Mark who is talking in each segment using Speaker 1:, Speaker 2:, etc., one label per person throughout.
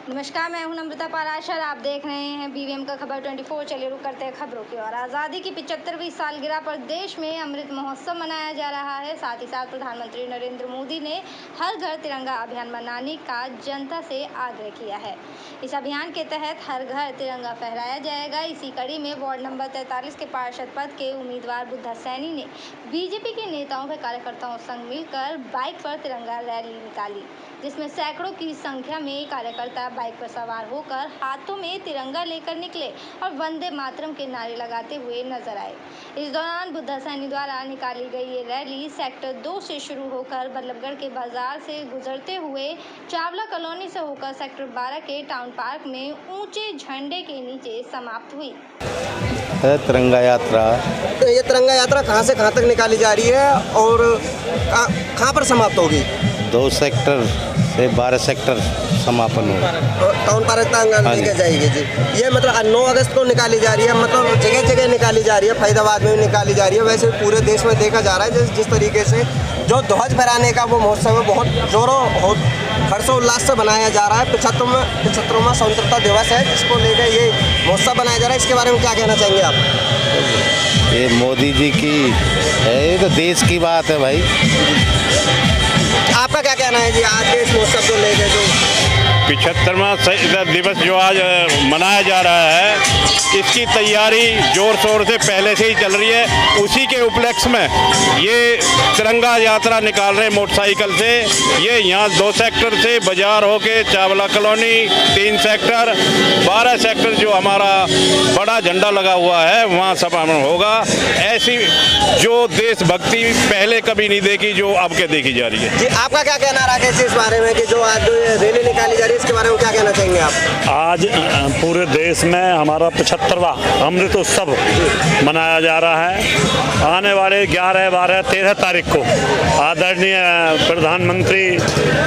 Speaker 1: नमस्कार, मैं हूं नम्रता पाराशर। आप देख रहे हैं बीवीएम का खबर 24। चलिए रुक करते हैं खबरों की ओर। आज़ादी की 75वीं सालगिरह पर देश में अमृत महोत्सव मनाया जा रहा है। साथ ही साथ प्रधानमंत्री नरेंद्र मोदी ने हर घर तिरंगा अभियान मनाने का जनता से आग्रह किया है। इस अभियान के तहत हर घर तिरंगा फहराया जाएगा। इसी कड़ी में वार्ड नंबर 43 के पार्षद पद के उम्मीदवार बुद्धा सैनी ने बीजेपी के नेताओं व कार्यकर्ताओं संग मिलकर बाइक पर तिरंगा रैली निकाली, जिसमें सैकड़ों की संख्या में कार्यकर्ता बाइक पर सवार होकर हाथों में तिरंगा लेकर निकले और वंदे मातरम के नारे लगाते हुए नजर आए। इस दौरान बुद्धा सैनी द्वारा निकाली गई ये रैली सेक्टर 2 से शुरू होकर बल्लभगढ़ के बाजार से गुजरते हुए चावला कॉलोनी से होकर सेक्टर 12 के टाउन पार्क में ऊंचे झंडे के नीचे समाप्त हुई।
Speaker 2: तिरंगा यात्रा।
Speaker 3: तो ये तिरंगा यात्रा कहाँ से कहाँ तक निकाली जा रही है और कहाँ पर समाप्त होगी?
Speaker 2: 2 सेक्टर से 12 सेक्टर समापन होगा।
Speaker 3: टाउन पार्क तक लेके जाएगी जी। ये मतलब 9 अगस्त को निकाली जा रही है, मतलब जगह जगह निकाली जा रही है, फरीदाबाद में भी निकाली जा रही है। वैसे पूरे देश में देखा जा रहा है जिस तरीके से जो ध्वज फहराने का वो महोत्सव है, बहुत जोरों हर्षोल्लास से बनाया जा रहा है। 75वां स्वतंत्रता दिवस है, जिसको लेकर ये महोत्सव बनाया जा रहा है। इसके बारे में क्या कहना चाहेंगे आप?
Speaker 2: ये मोदी जी की है, ये तो देश की बात है भाई।
Speaker 3: आपका क्या कहना है जी आज के इस महोत्सव को लेकर? जो
Speaker 4: 75वां दिवस जो आज मनाया जा रहा है, इसकी तैयारी जोर शोर से पहले से ही चल रही है। उसी के उपलक्ष्य में ये तिरंगा यात्रा निकाल रहे मोटरसाइकिल से। ये यहाँ 2 सेक्टर से बाजार होके चावला कॉलोनी, 3 सेक्टर, 12 सेक्टर जो हमारा बड़ा झंडा लगा हुआ है वहाँ समापन होगा। ऐसी जो देशभक्ति पहले कभी नहीं देखी जो अब के देखी जा रही है।
Speaker 3: जी, आपका क्या कहना राकेश जी इस बारे में कि जो आज रैली निकाली जा रही है, इसके बारे में क्या कहना चाहेंगे आप?
Speaker 5: आज पूरे देश में हमारा 75वां अमृत उत्सव मनाया जा रहा है। आने वाले 11, 12, 13 तारीख को आदरणीय प्रधानमंत्री,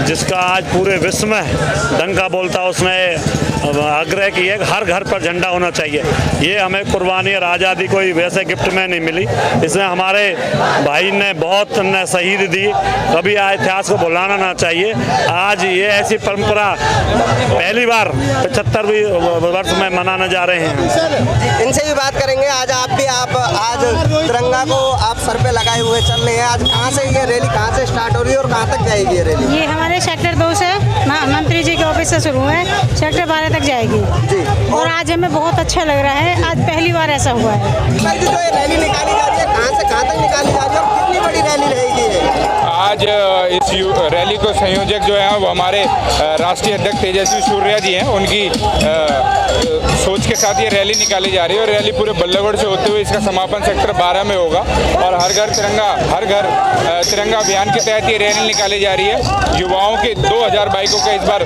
Speaker 5: जिसका आज पूरे विश्व में डंका बोलता, उसने आग्रह किया कि हर घर पर झंडा होना चाहिए। ये हमें कुर्बानी और आज़ादी कोई वैसे गिफ्ट में नहीं मिली, इसमें हमारे भाई ने बहुत शहीद दी। कभी इतिहास को भुलाना ना चाहिए। आज ये ऐसी परंपरा पहली बार 75वीं वर्ष में मनाने जा रहे हैं।
Speaker 3: इनसे भी बात करेंगे। आज आज तिरंगा को आप सर पे लगाए हुए चल रहे हैं। आज कहाँ से ये रैली कहाँ से स्टार्ट हो रही है और कहाँ तक जाएगी ये रैली?
Speaker 6: ये हमारे सेक्टर 2 से मंत्री जी के ऑफिस से शुरू है, सेक्टर 12 तक जाएगी
Speaker 3: जी।
Speaker 6: और आज हमें बहुत अच्छा लग रहा है। आज पहली बार ऐसा हुआ है।
Speaker 3: जो ये रैली निकाली जा रही है, कहाँ से कहाँ तक निकाली जा रही है और कितनी बड़ी रैली रहेगी?
Speaker 7: आज इस रैली को संयोजक जो है वो हमारे राष्ट्रीय अध्यक्ष तेजस्वी सूर्या जी हैं। उनकी सोच के साथ ये रैली निकाली जा रही है और रैली पूरे बल्लभगढ़ से होते हुए इसका समापन सेक्टर 12 में होगा। और हर घर तिरंगा अभियान के तहत ये रैली निकाली जा रही है। युवाओं के 2000 बाइकों का इस बार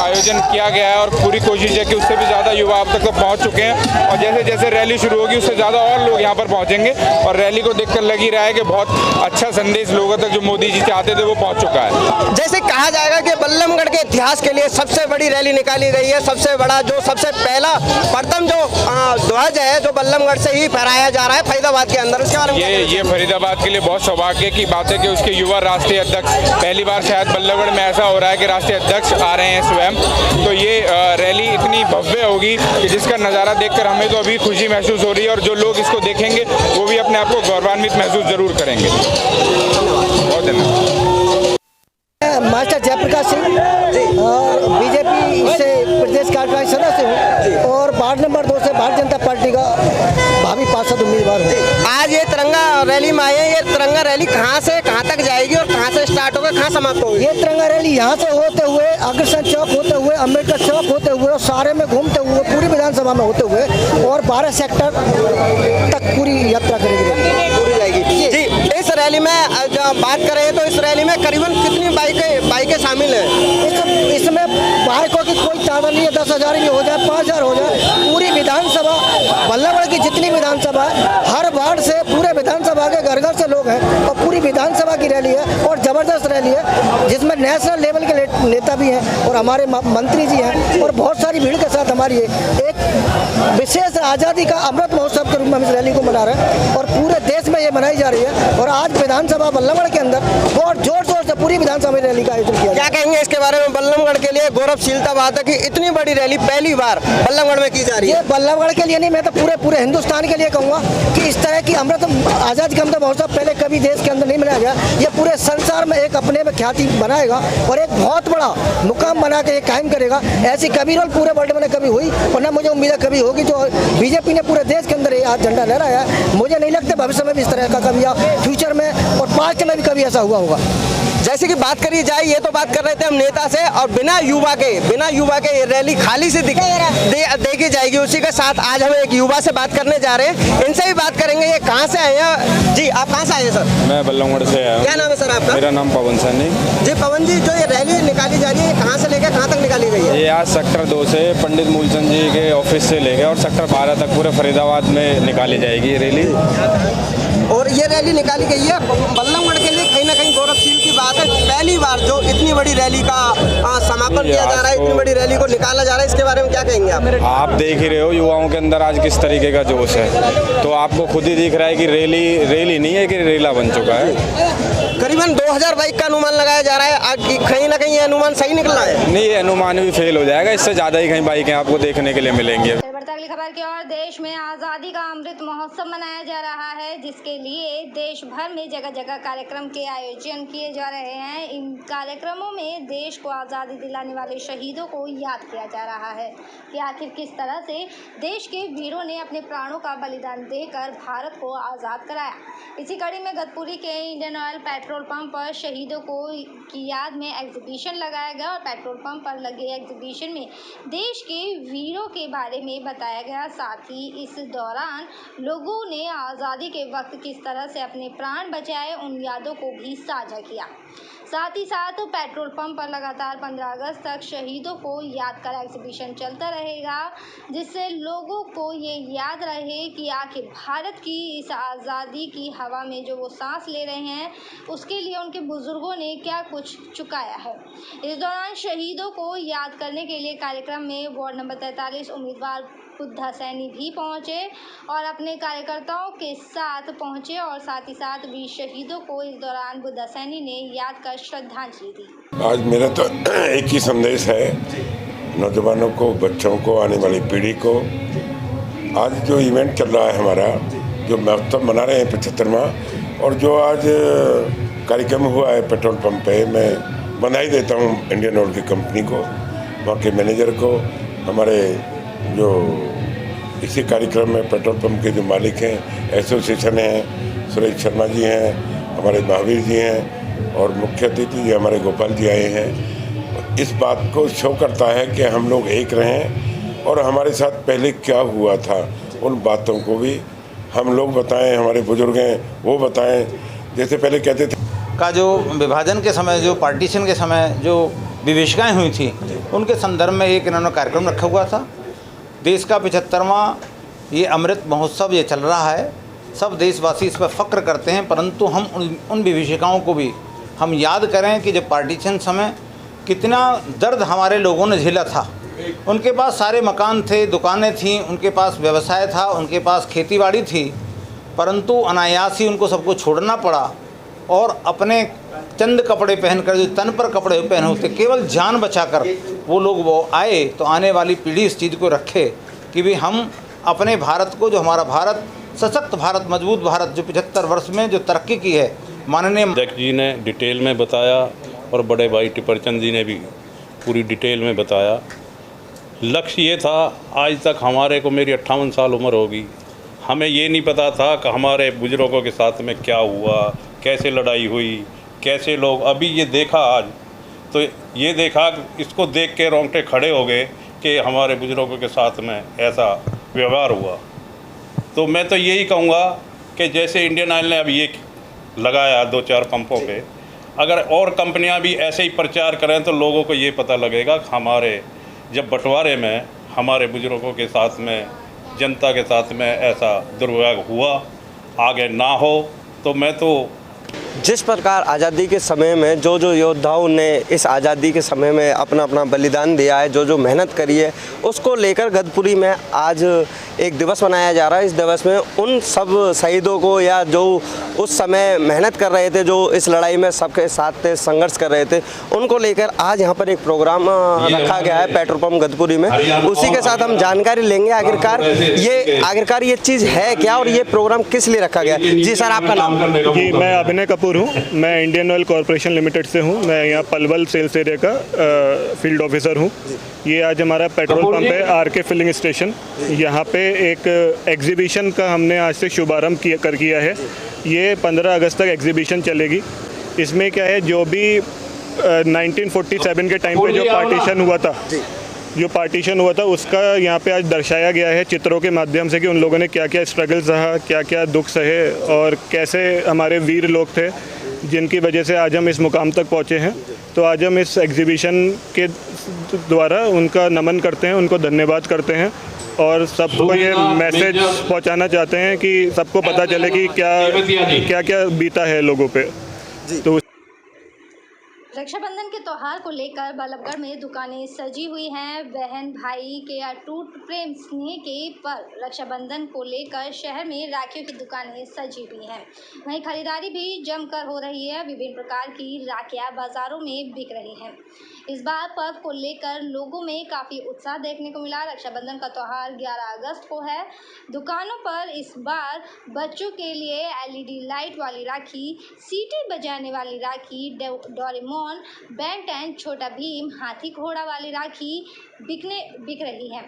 Speaker 7: आयोजन किया गया है और पूरी कोशिश है कि उससे भी ज़्यादा युवा अब तक तो पहुँच चुके हैं और जैसे जैसे रैली शुरू होगी उससे ज़्यादा और लोग यहाँ पर पहुँचेंगे। और रैली को देखकर लग ही रहा है कि बहुत अच्छा संदेश लोगों तक जो मोदी जी चाहते थे वो पहुँच चुका है।
Speaker 3: जैसे कहा जाएगा कि बल्लभगढ़ के इतिहास के लिए सबसे बड़ी रैली निकाली गई है। सबसे बड़ा जो सबसे पहला प्रथम जो ध्वज है जो बल्लभगढ़ से ही फहराया जा रहा है फरीदाबाद के अंदर, उसके बारे में
Speaker 7: ये फरीदाबाद के लिए बहुत सौभाग्य की बात है कि उसके युवा राष्ट्रीय अध्यक्ष, पहली बार शायद बल्लभगढ़ में ऐसा हो रहा है कि राष्ट्रीय अध्यक्ष आ रहे हैं स्वयं। तो ये रैली इतनी भव्य होगी कि जिसका नज़ारा देखकर हमें तो अभी खुशी महसूस हो रही है और जो लोग इसको देखेंगे वो भी अपने आप को गौरवान्वित महसूस जरूर करेंगे। बहुत धन्यवाद।
Speaker 8: मास्टर जयप्रकाश सिंह और बीजेपी से प्रदेश कार्यकारिणी सदस्य हूँ और वार्ड नंबर 2 से भारतीय जनता पार्टी का भावी पार्षद उम्मीदवार हूँ।
Speaker 3: आज ये तिरंगा रैली में आए हैं। ये तिरंगा रैली कहाँ से कहाँ तक जाएगी और कहाँ से स्टार्ट होगा, कहाँ समाप्त होगी?
Speaker 8: ये तिरंगा रैली यहाँ से होते हुए अग्रसेन चौक होते हुए अम्बेडकर चौक होते हुए और सारे में घूमते हुए पूरी विधानसभा में होते हुए और 12 सेक्टर तक पूरी यात्रा करेगी,
Speaker 3: पूरी जाएगी जी। इस रैली में बात करें तो इस रैली में करीबन कितनी बाइकें शामिल हैं?
Speaker 8: इसमें बाइकों की कोई तादाद नहीं है। 10,000 ही हो जाए, 5,000 हो जाए। पूरी विधानसभा बल्लभगढ़ की जितनी विधानसभा है, हर वार्ड से पूरे विधानसभा के घर घर से लोग हैं और पूरी विधानसभा की रैली है और जबरदस्त रैली है जिसमें नेशनल लेवल के नेता भी हैं और हमारे मंत्री जी हैं और बहुत सारी भीड़ के साथ हमारी एक विशेष आज़ादी का अमृत महोत्सव के रूप में हम इस रैली को मना रहे हैं और पूरे देश में ये मनाई जा रही है। और आज विधानसभा बल्लभगढ़ के अंदर बहुत जोर शोर से पूरी विधानसभा में रैली का आयोजन किया।
Speaker 3: क्या कहेंगे इसके बारे में? बल्लभगढ़ के लिए गौरवशीलता बात है कि इतनी बड़ी रैली पहली बार बल्लभगढ़ में की जा रही है।
Speaker 8: ये बल्लभगढ़ के लिए नहीं, मैं तो पूरे हिंदुस्तान के लिए कहूँगा कि इस तरह की अमृत आज़ादी का अमृत महोत्सव पहले कभी देश के अंदर नहीं मनाया गया। ये पूरे संसार में एक अपने में ख्याति बनाएगा और एक बहुत बड़ा मुकाम बना के कायम करेगा। ऐसी कभी रोल पूरे वर्ल्ड में कभी हुई और ना मुझे उम्मीद है कभी होगी। जो बीजेपी ने पूरे देश के अंदर आज झंडा लहराया है, मुझे नहीं लगता भविष्य में भी इस तरह का कभी या फ्यूचर में और पास्ट में भी कभी ऐसा हुआ होगा।
Speaker 3: जैसे कि बात करी जाए, ये तो बात कर रहे थे हम नेता से, और बिना युवा के ये रैली खाली से देखी जाएगी। उसी के साथ आज हम एक युवा से बात करने जा रहे हैं, इनसे भी बात करेंगे। ये कहाँ से आए हैं जी? आप कहाँ से आए हैं सर?
Speaker 7: मैं बल्लभगढ़ से आया हूँ।
Speaker 3: क्या नाम है सर आपका?
Speaker 7: मेरा नाम पवन सैनी।
Speaker 3: जी पवन जी, जो ये रैली निकाली जा रही है, कहाँ से लेकर कहाँ तक निकाली गई है?
Speaker 7: ये आज सेक्टर 2 से पंडित मूलचंद जी के ऑफिस से लेकर और सेक्टर 12 तक पूरे फरीदाबाद में निकाली जाएगी ये रैली।
Speaker 3: और ये रैली निकाली गई है बल्लभगढ़ के लिए कहीं ना कहीं गौरवशील की बात है। पहली बार जो इतनी बड़ी रैली का समापन किया जा रहा है, इतनी बड़ी रैली को निकाला जा रहा है, इसके बारे में क्या कहेंगे आप?
Speaker 7: आप देख ही रहे हो युवाओं के अंदर आज किस तरीके का जोश है, तो आपको खुद ही दिख रहा है कि रैली नहीं है कि रेला बन चुका है।
Speaker 3: करीबन 2000 बाइक का अनुमान लगाया जा रहा है, कहीं ना कहीं ये अनुमान सही निकला है?
Speaker 7: नहीं, ये अनुमान भी फेल हो जाएगा, इससे ज़्यादा ही कहीं बाइकें आपको देखने के लिए मिलेंगी।
Speaker 1: अगली खबर की ओर, देश में आज़ादी का अमृत महोत्सव मनाया जा रहा है, जिसके लिए देश भर में जगह जगह कार्यक्रम के आयोजन किए जा रहे हैं। इन कार्यक्रमों में देश को आज़ादी दिलाने वाले शहीदों को याद किया जा रहा है कि आखिर किस तरह से देश के वीरों ने अपने प्राणों का बलिदान देकर भारत को आज़ाद कराया। इसी कड़ी में गतपुरी के इंडियन ऑयल पेट्रोल पंप पर शहीदों की याद में एग्जीबिशन लगाया गया और पेट्रोल पंप पर लगे एग्जीबिशन में देश के वीरों के बारे में बताया गया। साथ ही इस दौरान लोगों ने आज़ादी के वक्त किस तरह से अपने प्राण बचाए, उन यादों को भी साझा किया। साथ ही साथ पेट्रोल पंप पर लगातार 15 अगस्त तक शहीदों को याद कर एग्जीबिशन चलता रहेगा, जिससे लोगों को ये याद रहे कि आखिर भारत की इस आज़ादी की हवा में जो वो सांस ले रहे हैं, उसके लिए उनके बुजुर्गों ने क्या कुछ चुकाया है। इस दौरान शहीदों को याद करने के लिए कार्यक्रम में वार्ड नंबर 43 उम्मीदवार बुद्धा सैनी भी पहुंचे और अपने कार्यकर्ताओं के साथ पहुंचे और साथ ही साथ भी शहीदों को इस दौरान बुद्धा सैनी ने याद कर श्रद्धांजलि दी।
Speaker 9: आज मेरा तो एक ही संदेश है नौजवानों को, बच्चों को, आने वाली पीढ़ी को। आज जो इवेंट चल रहा है हमारा, जो महोत्सव मना रहे हैं 75वां, और जो आज कार्यक्रम हुआ है पेट्रोल पंप पे, मैं बधाई देता हूँ इंडियन ऑयल की कंपनी को, वहाँ के मैनेजर को, हमारे जो इसी कार्यक्रम में पेट्रोल पंप के जो मालिक हैं, एसोसिएशन हैं, सुरेश शर्मा जी हैं, हमारे महावीर जी हैं और मुख्य अतिथि जी हमारे गोपाल जी आए हैं। इस बात को शो करता है कि हम लोग एक रहें और हमारे साथ पहले क्या हुआ था उन बातों को भी हम लोग बताएं, हमारे बुजुर्ग हैं वो बताएं। जैसे पहले कहते थे
Speaker 10: का जो विभाजन के समय, जो पार्टीशन के समय जो विभीषिकाएँ हुई थी, उनके संदर्भ में एक इन्होंने कार्यक्रम रखा हुआ था। देश का 75वां ये अमृत महोत्सव ये चल रहा है, सब देशवासी इस पर फ़ख्र करते हैं, परंतु हम उन विभीषिकाओं को भी हम याद करें कि जब पार्टीशन समय कितना दर्द हमारे लोगों ने झेला था। उनके पास सारे मकान थे, दुकानें थीं, उनके पास व्यवसाय था, उनके पास खेतीबाड़ी थी, परंतु अनायास ही उनको सबको छोड़ना पड़ा और अपने चंद कपड़े पहनकर, जो तन पर कपड़े पहने होते, केवल जान बचाकर वो लोग वो आए। तो आने वाली पीढ़ी इस चीज़ को रखे कि भी हम अपने भारत को, जो हमारा भारत सशक्त भारत, मजबूत भारत, जो 75 वर्ष में जो तरक्की की है, माननीय
Speaker 4: अध्यक्ष जी ने डिटेल में बताया और बड़े भाई टिपरचंद जी ने भी पूरी डिटेल में बताया। लक्ष्य ये था, आज तक हमारे को, मेरी 58 साल उम्र होगी, हमें ये नहीं पता था कि हमारे बुजुर्गों के साथ में क्या हुआ, कैसे लड़ाई हुई, कैसे लोग, अभी ये देखा आज, तो ये देखा, इसको देख के रोंगटे खड़े हो गए कि हमारे बुजुर्गों के साथ में ऐसा व्यवहार हुआ। तो मैं तो यही कहूँगा कि जैसे इंडियन ऑयल ने अभी ये लगाया 2-4 पंपों पे, अगर और कंपनियां भी ऐसे ही प्रचार करें तो लोगों को ये पता लगेगा कि हमारे जब बंटवारे में हमारे बुजुर्गों के साथ में, जनता के साथ में ऐसा दुर्व्यवहार हुआ, आगे ना हो। तो मैं तो
Speaker 3: जिस प्रकार आज़ादी के समय में जो जो योद्धाओं ने इस आज़ादी के समय में अपना अपना बलिदान दिया है, जो जो मेहनत करी है, उसको लेकर गदपुरी में आज एक दिवस मनाया जा रहा है। इस दिवस में उन सब शहीदों को या जो उस समय मेहनत कर रहे थे, जो इस लड़ाई में सबके साथ थे, संघर्ष कर रहे थे, उनको लेकर आज यहाँ पर एक प्रोग्राम रखा गया है पेट्रोल पंप गदपुरी में। उसी के साथ हम जानकारी लेंगे आखिरकार ये चीज़ है क्या और ये प्रोग्राम किस लिए रखा गया है। जी सर, आपका नाम?
Speaker 11: जी, मैं अभिनय कपूर हूँ। मैं इंडियन ऑयल कॉरपोरेशन लिमिटेड से हूँ। मैं यहाँ पलवल सेल्स एरिया का फील्ड ऑफिसर हूँ। ये आज हमारा पेट्रोल पंप है, आरके फिलिंग स्टेशन। यहाँ पे एक एग्जीबिशन का हमने आज से शुभारंभ किया है। ये 15 अगस्त तक एग्जीबिशन चलेगी। इसमें क्या है, जो भी 1947 के टाइम पे जो पार्टीशन हुआ था उसका यहाँ पे आज दर्शाया गया है चित्रों के माध्यम से कि उन लोगों ने क्या क्या स्ट्रगल सहा, क्या क्या दुख सहे और कैसे हमारे वीर लोग थे जिनकी वजह से आज हम इस मुकाम तक पहुँचे हैं। तो आज हम इस एग्जीबिशन के द्वारा उनका नमन करते हैं, उनको धन्यवाद करते हैं और सबको ये मैसेज पहुँचाना चाहते हैं कि सबको पता चले कि क्या क्या बीता है लोगों पे। तो
Speaker 1: रक्षाबंधन के त्यौहार को लेकर बल्लभगढ़ में दुकानें सजी हुई हैं। बहन भाई के अटूट प्रेम स्नेह के पर रक्षाबंधन को लेकर शहर में राखियों की दुकानें सजी हुई हैं। वहीं खरीदारी भी जमकर हो रही है। विभिन्न प्रकार की राखियां बाजारों में बिक रही हैं। इस बार पर्व को लेकर लोगों में काफ़ी उत्साह देखने को मिला। रक्षाबंधन का त्यौहार 11 अगस्त को है। दुकानों पर इस बार बच्चों के लिए LED लाइट वाली राखी, सीटी बजाने वाली राखी, डोरेमोन, बेन 10, छोटा भीम, हाथी घोड़ा वाली राखी बिक रही है।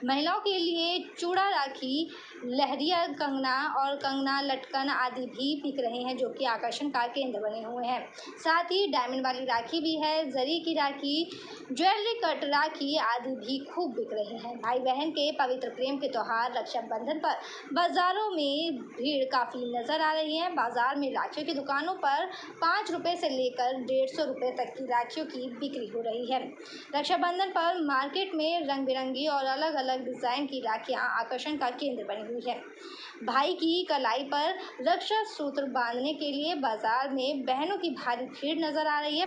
Speaker 1: महिलाओं के लिए चूड़ा राखी, लहरिया कंगना और कंगना लटकन आदि भी बिक रहे हैं, जो कि आकर्षण का केंद्र बने हुए हैं। साथ ही डायमंड वाली राखी भी है, जरी की राखी, ज्वेलरी कट राखी आदि भी खूब बिक रहे हैं। भाई बहन के पवित्र प्रेम के त्यौहार रक्षाबंधन पर बाजारों में भीड़ काफ़ी नजर आ रही है। बाजार में राखियों की दुकानों पर 5 रुपये से लेकर 150 रुपये तक की राखियों की बिक्री हो रही है। रक्षाबंधन पर मार्केट में रंग बिरंगी और अलग अलग डिज़ाइन की राखियां आकर्षण का केंद्र बनी हुई है। भाई की कलाई पर रक्षा सूत्र बांधने के लिए बाजार में बहनों की भारी भीड़ नजर आ रही है।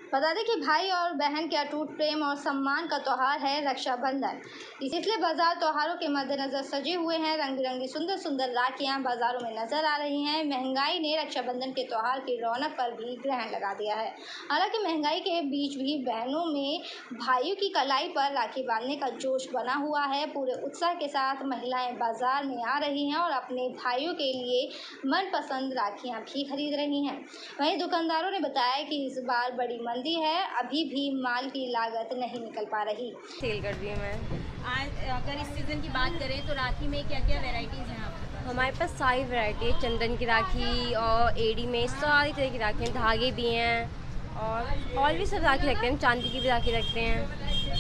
Speaker 1: बता दें कि भाई और बहन के अटूट प्रेम और सम्मान का त्यौहार है रक्षाबंधन। इसलिए बाजार त्योहारों के मद्देनजर सजे हुए हैं। रंग बिरंगी सुंदर सुंदर राखियां बाजारों में नजर आ रही हैं। महंगाई ने रक्षाबंधन के त्यौहार की रौनक पर भी ग्रहण लगा दिया है। हालांकि महंगाई के बीच भी बहनों में भाइयों की कलाई पर राखी बांधने का जोश बना हुआ है। पूरे उत्साह के साथ महिलाएं बाजार में आ रही हैं और अपने भाइयों के लिए मनपसंद राखियां भी खरीद रही हैं। वहीं दुकानदारों ने बताया कि इस बार बड़ी मंदी है, अभी भी माल की लागत नहीं निकल पा रही।
Speaker 12: सेल कर दी है मैं। आज अगर इस सीज़न की बात करें तो राखी में क्या क्या वैरायटीज़ हैं आपके पास? हमारे पास सारी वैरायटी है। चंदन की राखी और एडी में सारी तरह की राखी हैं। धागे भी हैं और भी सब राखी रखते हैं। चांदी की भी राखी रखते हैं।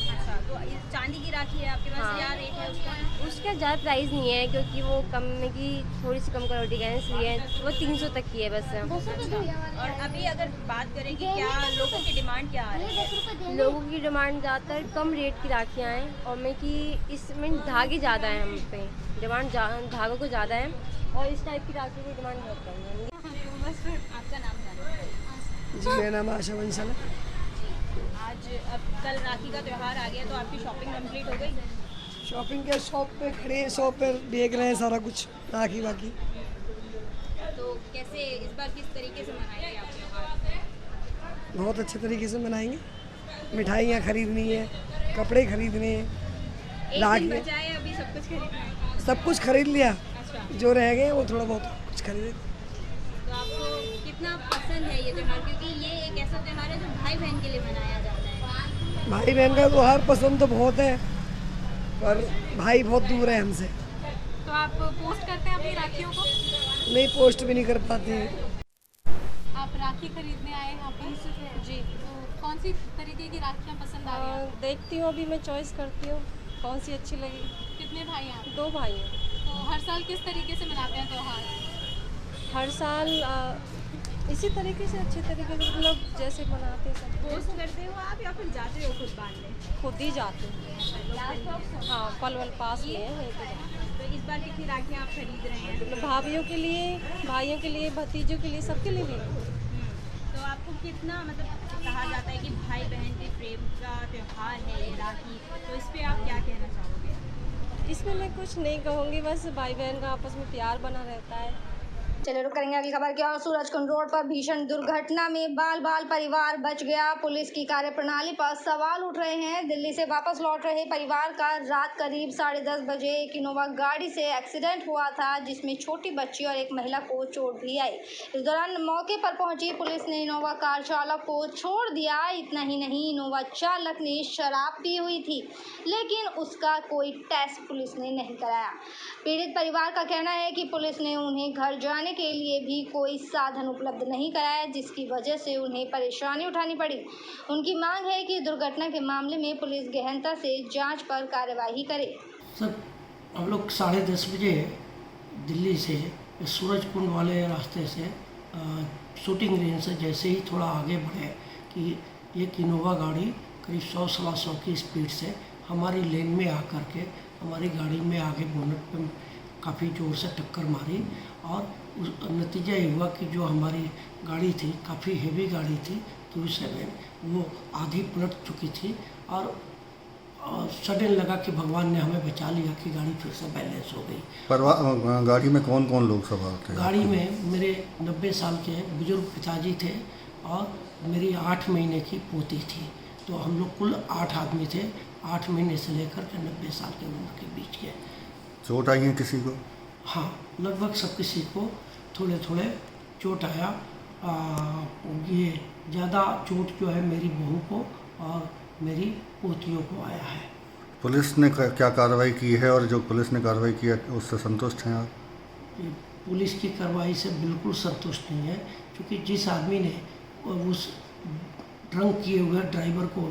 Speaker 12: अच्छा, तो चांदी की राखी है आपके पास? हाँ। क्या रेट है उसका? उसका ज़्यादा प्राइस नहीं है क्योंकि वो कम में की थोड़ी सी कम करोटी का है, इसलिए वो 300 तक की है बस। और अभी अगर बात करें कि क्या लोगों की डिमांड क्या आ रही है? लोगों की डिमांड ज़्यादातर कम रेट की राखियाँ हैं और मैं कि इसमें धागे ज़्यादा हैं। हम पे डिमांड धागों को ज़्यादा है और इस टाइप की राखी की डिमांड बहुत कम है। बस आपका नाम
Speaker 8: जी, मेरा नाम आशा बंसल है।
Speaker 12: आज अब कल राखी का त्यौहार आ गया तो आपकी शॉपिंग कंप्लीट हो गई?
Speaker 8: शॉपिंग के शॉप पे खड़े हैं, शॉप पे देख रहे हैं सारा कुछ राखी बाकी।
Speaker 12: तो कैसे इस बार किस तरीके से मनाएंगे आप त्यौहार?
Speaker 8: बहुत अच्छे तरीके से मनाएंगे। मिठाइयाँ खरीदनी है, कपड़े खरीदने हैं,
Speaker 12: राखी बचाए अभी सब कुछ खरीदना है?
Speaker 8: सब कुछ खरीद लिया। अच्छा। जो रह गए वो थोड़ा बहुत कुछ खरीदे।
Speaker 12: तो आपको कितना पसंद है ये त्यौहार, क्योंकि ये एक ऐसा त्यौहार है जो भाई बहन के लिए मनाया जाता है?
Speaker 8: भाई बहन का त्यौहार पसंद तो बहुत है पर भाई बहुत दूर है हमसे।
Speaker 12: तो आप पोस्ट करते हैं अपनी राखियों को?
Speaker 8: नहीं, पोस्ट भी नहीं कर पाते हैं।
Speaker 12: आप राखी खरीदने आए हैं यहाँ पर? जी। तो कौन सी तरीके की राखियाँ पसंद आ रही हैं?
Speaker 6: देखती हूँ, अभी मैं चॉइस करती हूँ कौन सी अच्छी लगी।
Speaker 12: कितने भाई हैं आप?
Speaker 6: 2 भाई हैं।
Speaker 12: तो हर साल किस तरीके से मनाते हैं त्यौहार?
Speaker 6: हर साल इसी तरीके से, अच्छे तरीके से, मतलब जैसे मनाते सब।
Speaker 12: पोस्ट करते हो आप या फिर जाते हो खुद बांधने?
Speaker 6: खुद ही जाते हैं। हाँ, पलवल पास में है।
Speaker 12: तो इस बार कितनी राखियाँ आप खरीद रहे हैं?
Speaker 6: भाभीयों के लिए, भाइयों के लिए, भतीजों के लिए, सबके लिए भी।
Speaker 12: कितना मतलब कहा जाता है कि भाई बहन के प्रेम का त्यौहार है ये राखी, तो इस पे आप क्या कहना चाहोगे?
Speaker 6: इसमें मैं कुछ नहीं कहूँगी, बस भाई बहन का आपस में प्यार बना रहता है।
Speaker 1: चलिए रुक करेंगे अगली खबर की और। सूरजकुंड रोड पर भीषण दुर्घटना में बाल बाल परिवार बच गया। पुलिस की कार्यप्रणाली पर सवाल उठ रहे हैं। दिल्ली से वापस लौट रहे परिवार का रात करीब 10:30 बजे एक इनोवा गाड़ी से एक्सीडेंट हुआ था, जिसमें छोटी बच्ची और एक महिला को चोट भी आई। इस दौरान मौके पर पहुंची पुलिस ने इनोवा कार चालक को छोड़ दिया। इतना ही नहीं, इनोवा चालक ने शराब पी हुई थी, लेकिन उसका कोई टेस्ट पुलिस ने नहीं कराया। पीड़ित परिवार का कहना है कि पुलिस ने उन्हें घर जाने के लिए भी कोई साधन उपलब्ध नहीं कराया, जिसकी वजह से उन्हें परेशानी उठानी पड़ी। उनकी मांग है कि दुर्घटना के मामले में पुलिस गहनता से जांच पर कार्यवाही करे।
Speaker 8: सर, हम लोग 10:30 बजे दिल्ली से सूरजकुंड वाले रास्ते से शूटिंग रेंज से जैसे ही थोड़ा आगे बढ़े कि एक इनोवा गाड़ी करीब 100-125 की स्पीड से हमारी लेन में आकर के हमारी गाड़ी में आगे बोनट पे काफ़ी ज़ोर से टक्कर मारी। और उस नतीजा ये हुआ कि जो हमारी गाड़ी थी, काफ़ी हेवी गाड़ी थी, 27, वो आधी पलट चुकी थी। और सडन लगा कि भगवान ने हमें बचा लिया कि गाड़ी फिर से बैलेंस हो गई।
Speaker 13: पर गाड़ी में कौन कौन लोग सवार थे?
Speaker 8: गाड़ी में मेरे 90 साल के बुजुर्ग पिताजी थे और मेरी 8 महीने की पोती थी। तो हम लोग कुल 8 आदमी थे, 8 महीने से लेकर के 90 साल के उम्र के बीच के।
Speaker 13: चोट आई है किसी को?
Speaker 8: हाँ, लगभग सब किसी को थोड़े थोड़े चोट आया। ये ज़्यादा चोट जो है मेरी बहू को और मेरी पोतियों को आया है।
Speaker 13: पुलिस ने क्या कार्रवाई की है और जो पुलिस ने कार्रवाई की है उससे संतुष्ट हैं आप?
Speaker 8: पुलिस की कार्रवाई से बिल्कुल संतुष्ट नहीं है, क्योंकि जिस आदमी ने उस ड्रंक किए हुए ड्राइवर को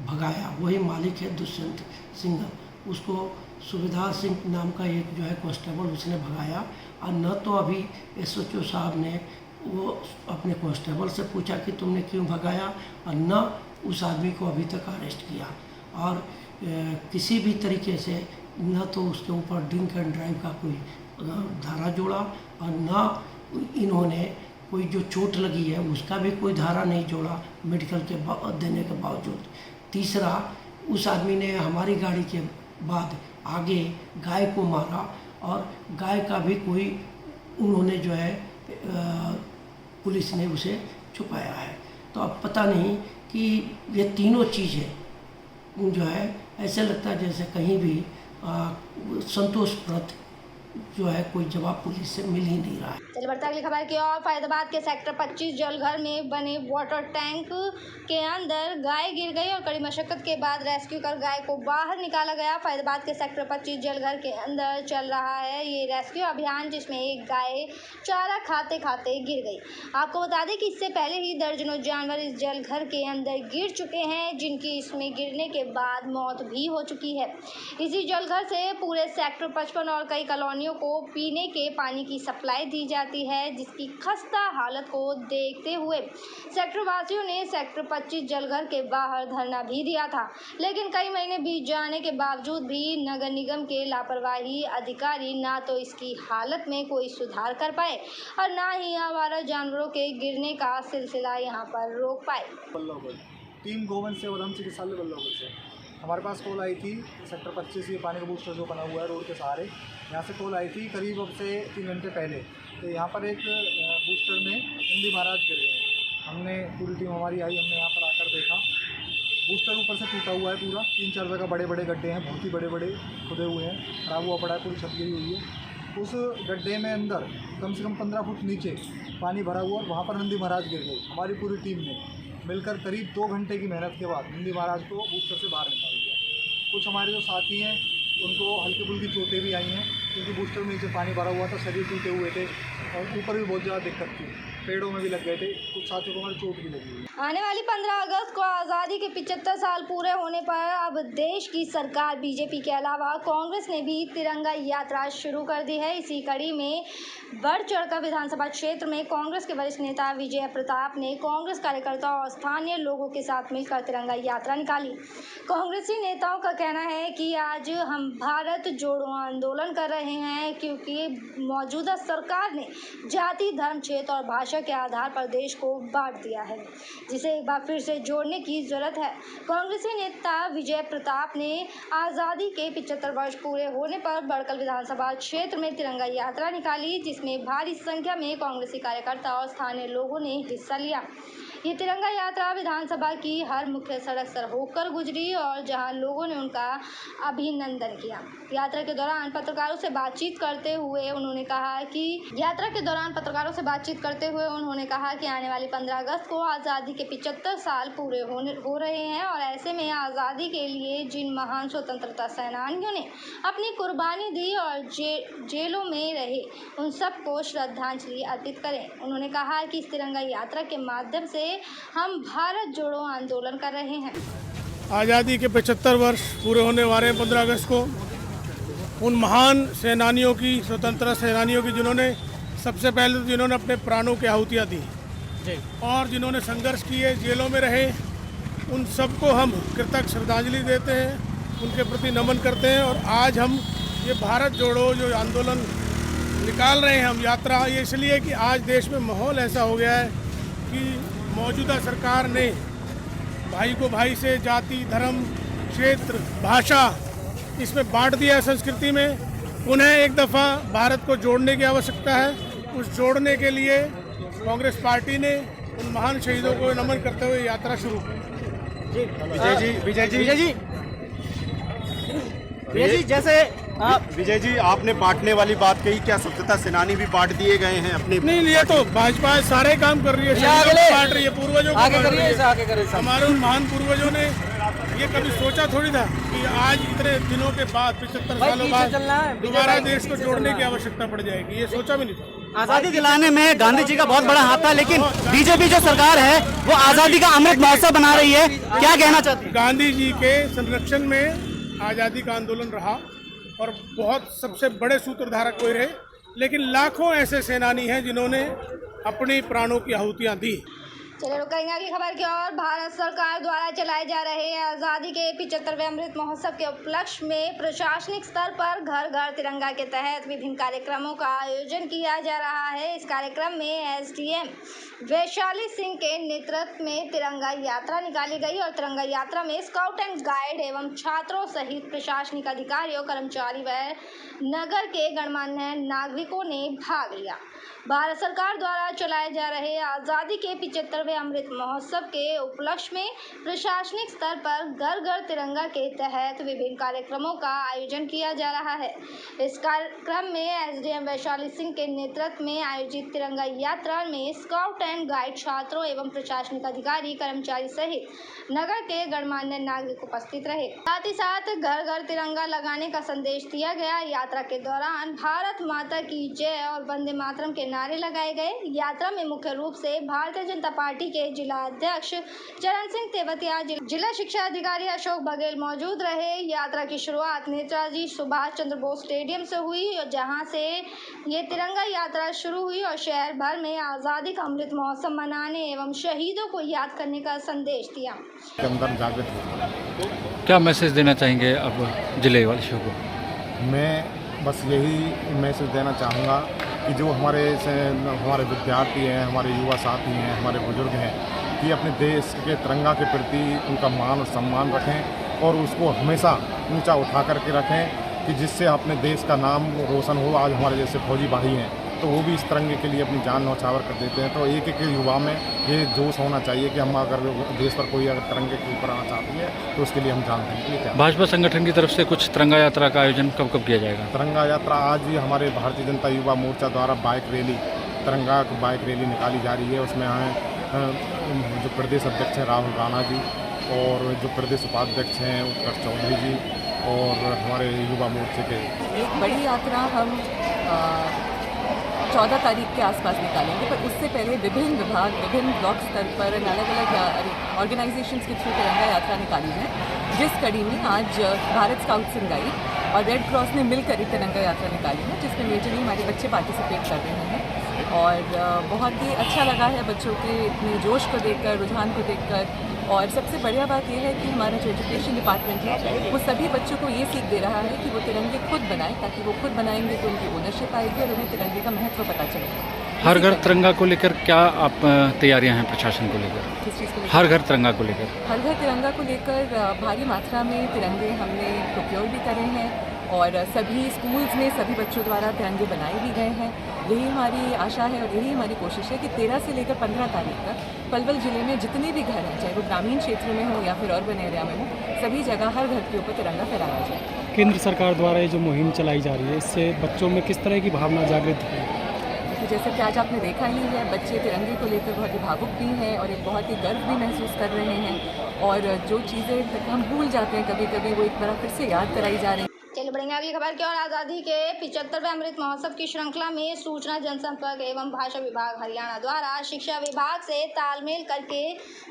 Speaker 8: भगाया वही मालिक है दुष्यंत सिंह। उसको सुबेदार सिंह नाम का एक जो है कांस्टेबल उसने भगाया। और न तो अभी SHO साहब ने वो अपने कांस्टेबल से पूछा कि तुमने क्यों भगाया, और न उस आदमी को अभी तक अरेस्ट किया। और किसी भी तरीके से न तो उसके ऊपर ड्रिंक एंड ड्राइव का कोई धारा जोड़ा, और न इन्होंने कोई जो चोट लगी है उसका भी कोई धारा नहीं जोड़ा मेडिकल के देने के बावजूद। तीसरा, उस आदमी ने हमारी गाड़ी के बाद आगे गाय को मारा और गाय का भी कोई उन्होंने जो है पुलिस ने उसे छुपाया है। तो अब पता नहीं कि ये तीनों चीज़ें जो है ऐसे लगता है जैसे कहीं भी संतोषप्रद जो है कोई जवाब पुलिस से मिल ही नहीं रहा है।
Speaker 1: चलिए बढ़ते अगली खबर की ओर। फरीदाबाद के सेक्टर 25 जलघर में बने वाटर टैंक के अंदर गाय गिर गई और कड़ी मशक्कत के बाद रेस्क्यू कर गाय को बाहर निकाला गया। फरीदाबाद के सेक्टर 25 जलघर के अंदर चल रहा है ये रेस्क्यू अभियान, जिसमें एक गाय चारा खाते खाते गिर गई। आपको बता दें कि इससे पहले ही दर्जनों जानवर इस जलघर के अंदर गिर चुके हैं, जिनकी इसमें गिरने के बाद मौत भी हो चुकी है। इसी जलघर से पूरे सेक्टर 55 और कई कॉलोनियों को पीने के पानी की सप्लाई दी जाती है, जिसकी खस्ता हालत को देखते हुए सेक्टर वासियों ने सेक्टर 25 जलघर के बाहर धरना भी दिया था। लेकिन कई महीने बीत जाने के बावजूद भी नगर निगम के लापरवाही अधिकारी ना तो इसकी हालत में कोई सुधार कर पाए और ना ही आवारा जानवरों के गिरने का सिलसिला यहाँ पर रोक पाए।
Speaker 14: टीम गोवन से उधम चिकित्सालय बल्लभगढ़ से हमारे पास कॉल आई थी। सेक्टर 25 ये पानी का बूस्टर जो बना हुआ है रोड के सहारे, यहाँ से कॉल आई थी करीब अब से 3 घंटे पहले। तो यहाँ पर एक बूस्टर में नंदी महाराज गिर गए। हमने पूरी टीम हमारी आई, हमने यहाँ पर आकर देखा बूस्टर ऊपर से टूटा हुआ है पूरा। 3-4 जगह बड़े बड़े गड्ढे हैं, बहुत ही बड़े बड़े खुदे हुए हैं, खराब हुआ पड़ा है, पूरी छत गिरी हुई है। उस गड्ढे में अंदर कम से कम 15 फुट नीचे पानी भरा हुआ और वहाँ पर नंदी महाराज गिर गई। हमारी पूरी टीम ने मिलकर करीब 2 घंटे की मेहनत के बाद नंदी महाराज को बूस्टर से बाहर निकाल दिया। कुछ हमारे जो साथी हैं उनको हल्की फुल्की चोटें भी आई हैं, क्योंकि बूस्टर में नीचे पानी भरा हुआ था, शरीर टूटे हुए थे और ऊपर भी बहुत ज़्यादा दिक्कत थी, पेड़ों में भी लग गए थे। कुछ साथियों को हमारी चोट भी लगी हुई।
Speaker 1: आने वाली 15 अगस्त को आज़ादी के 75 साल पूरे होने पर अब देश की सरकार बीजेपी के अलावा कांग्रेस ने भी तिरंगा यात्रा शुरू कर दी है। इसी कड़ी में बढ़ चढ़कर विधानसभा क्षेत्र में कांग्रेस के वरिष्ठ नेता विजय प्रताप ने कांग्रेस कार्यकर्ताओं और स्थानीय लोगों के साथ मिलकर तिरंगा यात्रा निकाली। कांग्रेसी नेताओं का कहना है कि आज हम भारत जोड़ो आंदोलन कर रहे हैं, क्योंकि मौजूदा सरकार ने जाति, धर्म, क्षेत्र और भाषा भाषा के आधार पर देश को बांट दिया है, जिसे एक बार फिर से जोड़ने की जरूरत है। कांग्रेसी नेता विजय प्रताप ने आज़ादी के 75 वर्ष पूरे होने पर बड़कल विधानसभा क्षेत्र में तिरंगा यात्रा निकाली, जिसमें भारी संख्या में कांग्रेसी कार्यकर्ता और स्थानीय लोगों ने हिस्सा लिया। ये तिरंगा यात्रा विधानसभा की हर मुख्य सड़क से होकर गुजरी और जहां लोगों ने उनका अभिनंदन किया। यात्रा के दौरान पत्रकारों से बातचीत करते हुए उन्होंने कहा कि आने वाली 15 अगस्त को आज़ादी के 75 साल पूरे हो रहे हैं और ऐसे में आज़ादी के लिए जिन महान स्वतंत्रता सेनानियों ने अपनी कुर्बानी दी और जेलों में रहे, उन सबको श्रद्धांजलि अर्पित करें। उन्होंने कहा कि इस तिरंगा यात्रा के माध्यम से हम भारत जोड़ो आंदोलन कर रहे हैं।
Speaker 15: आज़ादी के 75 वर्ष पूरे होने वाले हैं 15 अगस्त को। उन महान सेनानियों की, स्वतंत्रता सेनानियों की, जिन्होंने सबसे पहले तो जिन्होंने अपने प्राणों की आहुतियाँ दी और जिन्होंने संघर्ष किए, जेलों में रहे, उन सबको हम कृतज्ञ श्रद्धांजलि देते हैं, उनके प्रति नमन करते हैं। और आज हम ये भारत जोड़ो जो आंदोलन निकाल रहे हैं, हम यात्रा, ये इसलिए कि आज देश में माहौल ऐसा हो गया है कि मौजूदा सरकार ने भाई को भाई से जाति, धर्म, क्षेत्र, भाषा इसमें बांट दिया है। संस्कृति में पुनः एक दफ़ा भारत को जोड़ने की आवश्यकता है। उस जोड़ने के लिए कांग्रेस पार्टी ने उन महान शहीदों को नमन करते हुए यात्रा शुरू की।
Speaker 16: विजय जी आपने बांटने वाली बात कही, क्या स्वतंत्रता सेनानी भी बांट दिए गए हैं अपने?
Speaker 15: नहीं, ये तो भाजपा सारे काम कर रही है, बांट रही है, पूर्वजों को बांट रही है। हमारे उन महान पूर्वजों ने ये कभी सोचा थोड़ी था कि आज इतने दिनों के बाद, 75 सालों बाद दोबारा देश को जोड़ने की आवश्यकता पड़ जाएगी, ये सोचा भी नहीं था।
Speaker 17: आजादी दिलाने में गांधी जी का बहुत बड़ा हाथ था, लेकिन बीजेपी जो सरकार है वो आजादी का अमृत महोत्सव बना रही है, क्या कहना चाहते हैं?
Speaker 15: गांधी जी के संरक्षण में आज़ादी का आंदोलन रहा और बहुत सबसे बड़े सूत्रधारक कोई रहे, लेकिन लाखों ऐसे सेनानी हैं जिन्होंने अपनी प्राणों की आहुतियाँ दी।
Speaker 1: चलिए रुक करेंगे अगली खबर की ओर। भारत सरकार द्वारा चलाए जा रहे आज़ादी के 75वें अमृत महोत्सव के उपलक्ष्य में प्रशासनिक स्तर पर घर घर तिरंगा के तहत विभिन्न कार्यक्रमों का आयोजन किया जा रहा है। इस कार्यक्रम में एसडीएम वैशाली सिंह के नेतृत्व में तिरंगा यात्रा निकाली गई और तिरंगा यात्रा में स्काउट एंड गाइड एवं छात्रों सहित प्रशासनिक अधिकारियों, कर्मचारी व नगर के गणमान्य नागरिकों ने भाग लिया। भारत सरकार द्वारा चलाए जा रहे आज़ादी के 75वें अमृत महोत्सव के उपलक्ष्य में प्रशासनिक स्तर पर घर घर तिरंगा के तहत विभिन्न कार्यक्रमों का आयोजन किया जा रहा है। इस कार्यक्रम में एसडीएम वैशाली सिंह के नेतृत्व में आयोजित तिरंगा यात्रा में स्काउट एंड गाइड छात्रों एवं प्रशासनिक अधिकारी, कर्मचारी सहित नगर के गणमान्य नागरिक उपस्थित रहे। साथ ही साथ घर घर तिरंगा लगाने का संदेश दिया गया। यात्रा के दौरान भारत माता की जय और वंदे मातरम के नारे लगाए गए। यात्रा में मुख्य रूप से भारतीय जनता पार्टी के जिला अध्यक्ष चरण सिंह तेवतिया, जिला शिक्षा अधिकारी अशोक बघेल मौजूद रहे। यात्रा की शुरुआत नेताजी सुभाष चंद्र बोस स्टेडियम से हुई, जहां से ये तिरंगा यात्रा शुरू हुई और शहर भर में आज़ादी का अमृत महोत्सव मनाने एवं शहीदों को याद करने का संदेश दिया।
Speaker 18: क्या मैसेज देना चाहेंगे अब जिले वासियों को?
Speaker 19: मैं बस यही मैसेज देना चाहूँगा कि जो हमारे विद्यार्थी हैं, हमारे युवा साथी हैं, हमारे बुजुर्ग हैं, कि अपने देश के तिरंगा के प्रति उनका मान और सम्मान रखें और उसको हमेशा ऊंचा उठा करके रखें कि जिससे अपने देश का नाम रोशन हो। आज हमारे जैसे फौजी भाई हैं तो वो भी इस तिरंगे के लिए अपनी जान न्यौछावर कर देते हैं। तो एक एक युवा में ये जोश होना चाहिए कि हम अगर देश पर कोई अगर तिरंगे के ऊपर आना चाहती है तो उसके लिए हम जान देंगे।
Speaker 18: भाजपा संगठन की तरफ से कुछ तिरंगा यात्रा का आयोजन कब कब किया जाएगा?
Speaker 19: तिरंगा यात्रा आज भी हमारे भारतीय जनता युवा मोर्चा द्वारा बाइक रैली, तिरंगा बाइक रैली निकाली जा रही है। उसमें जो प्रदेश अध्यक्ष हैं राहुल राणा जी और जो प्रदेश उपाध्यक्ष हैं उत्कर्ष चौधरी जी और हमारे युवा मोर्चे के।
Speaker 20: एक बड़ी यात्रा हम 14 तारीख के आसपास निकालेंगे, पर उससे पहले विभिन्न विभाग, विभिन्न ब्लॉक स्तर पर अलग अलग ऑर्गेनाइजेशंस के थ्रू तिरंगा यात्रा निकाली है, जिस कड़ी में आज भारत स्काउट्स एंड गाइड और रेड क्रॉस ने मिलकर एक तिरंगा यात्रा निकाली है, जिसमें मेजरली हमारे बच्चे पार्टिसिपेट कर रहे हैं और बहुत ही अच्छा लगा है बच्चों के इतने जोश को देखकर, रुझान को देखकर। और सबसे बढ़िया बात यह है कि हमारा जो एजुकेशन डिपार्टमेंट है वो सभी बच्चों को ये सीख दे रहा है कि वो तिरंगे खुद बनाएं, ताकि वो खुद बनाएंगे तो उनकी ओनरशिप आएगी और उन्हें तिरंगे का महत्व पता चलेगा।
Speaker 18: हर घर तिरंगा को लेकर क्या आप तैयारियां हैं प्रशासन को लेकर?
Speaker 20: किस चीज़ को लेकर?
Speaker 18: हर घर तिरंगा को लेकर
Speaker 20: हर घर तिरंगा को लेकर भारी मात्रा में तिरंगे हमने प्रोक्योर भी करे हैं और सभी स्कूल्स में सभी बच्चों द्वारा तिरंगे बनाए भी गए हैं। यही हमारी आशा है और यही हमारी कोशिश है कि 13 से लेकर 15 तारीख तक पलवल ज़िले में जितने भी घर हैं, चाहे वो ग्रामीण क्षेत्र में हो या फिर अर्बन एरिया में हो, सभी जगह हर घर के ऊपर तिरंगा फहराया जाए।
Speaker 21: केंद्र सरकार द्वारा ये जो मुहिम चलाई जा रही है, इससे बच्चों में किस तरह की भावना जागृत है?
Speaker 20: जैसे कि आज आपने देखा ही है, बच्चे तिरंगे को लेकर बहुत ही भावुक भी हैं और एक बहुत ही गर्व भी महसूस कर रहे हैं और जो चीज़ें हम भूल जाते हैं कभी कभी, वो एक बार फिर से याद कराई जा रही हैं।
Speaker 1: चलिए बढ़ेंगे अगली खबर की और। आज़ादी के 75वें अमृत महोत्सव की श्रृंखला में सूचना जनसंपर्क एवं भाषा विभाग हरियाणा द्वारा शिक्षा विभाग से तालमेल करके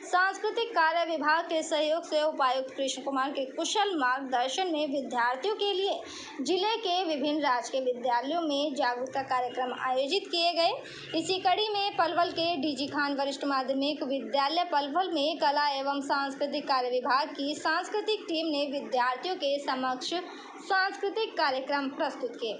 Speaker 1: सांस्कृतिक कार्य विभाग के सहयोग से उपायुक्त कृष्ण कुमार के कुशल मार्गदर्शन में विद्यार्थियों के लिए जिले के विभिन्न राजकीय विद्यालयों में जागरूकता कार्यक्रम आयोजित किए गए। इसी कड़ी में पलवल के डीजी खान वरिष्ठ माध्यमिक विद्यालय पलवल में कला एवं सांस्कृतिक कार्य विभाग की सांस्कृतिक टीम ने विद्यार्थियों के समक्ष सांस्कृतिक कार्यक्रम प्रस्तुत किए।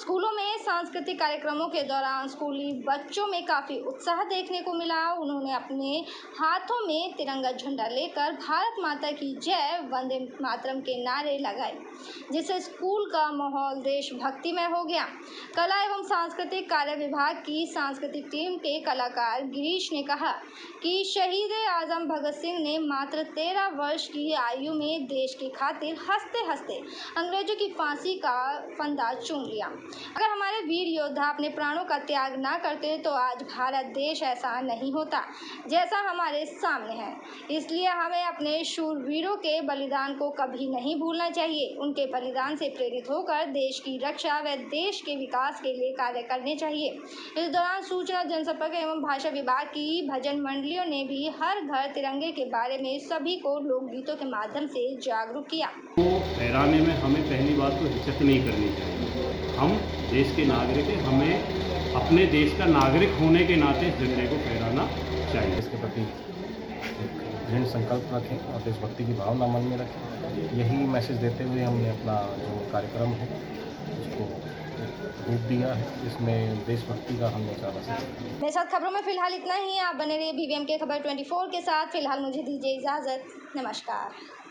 Speaker 1: स्कूलों में सांस्कृतिक कार्यक्रमों के दौरान स्कूली बच्चों में काफ़ी उत्साह देखने को मिला। उन्होंने अपने हाथों में तिरंगा झंडा लेकर भारत माता की जय, वंदे मातरम के नारे लगाए, जिससे स्कूल का माहौल देशभक्तिमय हो गया। कला एवं सांस्कृतिक कार्य विभाग की सांस्कृतिक टीम के कलाकार गिरीश ने कहा कि शहीद आजम भगत सिंह ने मात्र 13 वर्ष की आयु में देश की खातिर हंसते हंसते अंग्रेजों की फांसी का फंदा चूम लिया। अगर हमारे वीर योद्धा अपने प्राणों का त्याग ना करते तो आज भारत देश ऐसा नहीं होता जैसा हमारे सामने है। इसलिए हमें अपने शूरवीरों के बलिदान को कभी नहीं भूलना चाहिए। उनके बलिदान से प्रेरित होकर देश की रक्षा व देश के विकास के लिए कार्य करने चाहिए। इस दौरान सूचना जनसंपर्क एवं भाषा विभाग की भजन मंडलियों ने भी हर घर तिरंगे के बारे में सभी को लोकगीतों के माध्यम से जागरूक किया।
Speaker 22: फहराने में हमें पहली बात तो हिचक नहीं करनी चाहिए। हम देश के नागरिक हैं, हमें अपने देश का नागरिक होने के नाते इस झंडे को फहराना चाहिए। इसके प्रति दृढ़ संकल्प रखें और देशभक्ति की भावना मन में रखें। यही मैसेज देते हुए हमने अपना जो कार्यक्रम है उसको रूप दिया है, इसमें देशभक्ति का हमने चारा से।
Speaker 1: मेरे साथ खबरों में फिलहाल इतना ही। आप बने रहिए BVM के खबर 24 के साथ। फिलहाल मुझे दीजिए इजाज़त। नमस्कार।